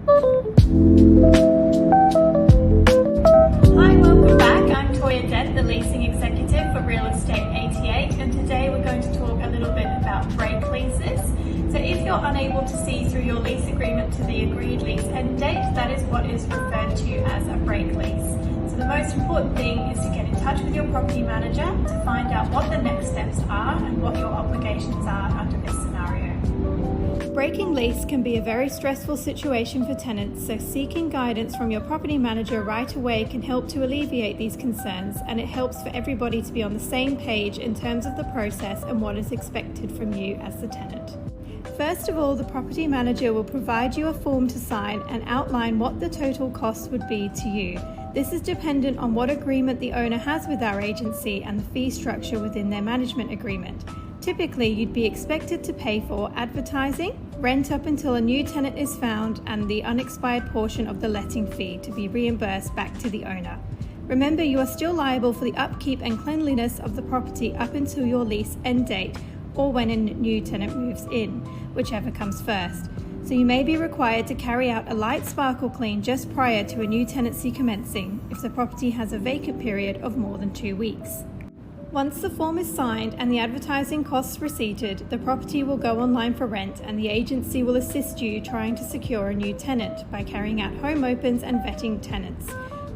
Hi, welcome back. I'm Toya Dent, the Leasing Executive for Realestate 88, and today we're going to talk a little bit about break leases. So if you're unable to see through your lease agreement to the agreed lease end date, that is what is referred to as a break lease. So the most important thing is to get in touch with your property manager to find out what the next steps are and what your obligations are under this scenario. Breaking lease can be a very stressful situation for tenants, so seeking guidance from your property manager right away can help to alleviate these concerns, and it helps for everybody to be on the same page in terms of the process and what is expected from you as the tenant. First of all, the property manager will provide you a form to sign and outline what the total cost would be to you. This is dependent on what agreement the owner has with our agency and the fee structure within their management agreement. Typically, you'd be expected to pay for advertising, rent up until a new tenant is found, and the unexpired portion of the letting fee to be reimbursed back to the owner. Remember, you are still liable for the upkeep and cleanliness of the property up until your lease end date or when a new tenant moves in, whichever comes first. So you may be required to carry out a light sparkle clean just prior to a new tenancy commencing if the property has a vacant period of more than 2 weeks. Once the form is signed and the advertising costs receipted, the property will go online for rent, and the agency will assist you trying to secure a new tenant by carrying out home opens and vetting tenants.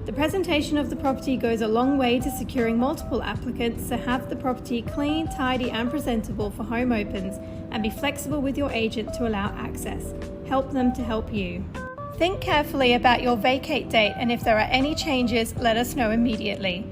The presentation of the property goes a long way to securing multiple applicants, so have the property clean, tidy and presentable for home opens, and be flexible with your agent to allow access. Help them to help you. Think carefully about your vacate date, and if there are any changes, let us know immediately.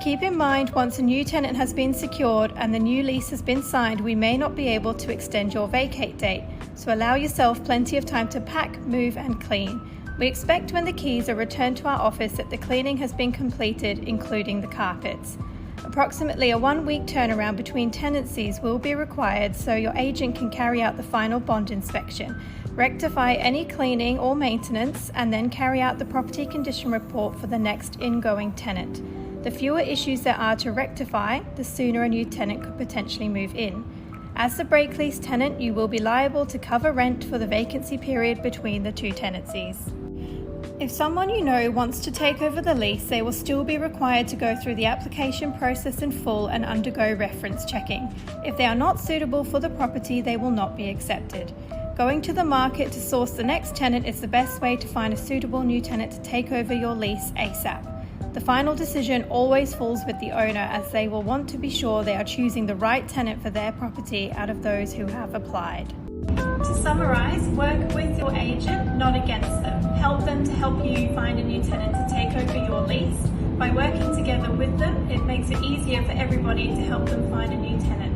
Keep in mind, once a new tenant has been secured and the new lease has been signed, we may not be able to extend your vacate date, so allow yourself plenty of time to pack, move and clean. We expect when the keys are returned to our office that the cleaning has been completed, including the carpets. Approximately a 1-week turnaround between tenancies will be required, so your agent can carry out the final bond inspection, rectify any cleaning or maintenance, and then carry out the property condition report for the next ingoing tenant. The fewer issues there are to rectify, the sooner a new tenant could potentially move in. As the break lease tenant, you will be liable to cover rent for the vacancy period between the two tenancies. If someone you know wants to take over the lease, they will still be required to go through the application process in full and undergo reference checking. If they are not suitable for the property, they will not be accepted. Going to the market to source the next tenant is the best way to find a suitable new tenant to take over your lease ASAP. The final decision always falls with the owner, as they will want to be sure they are choosing the right tenant for their property out of those who have applied. To summarise, work with your agent, not against them. Help them to help you find a new tenant to take over your lease. By working together with them, it makes it easier for everybody to help them find a new tenant.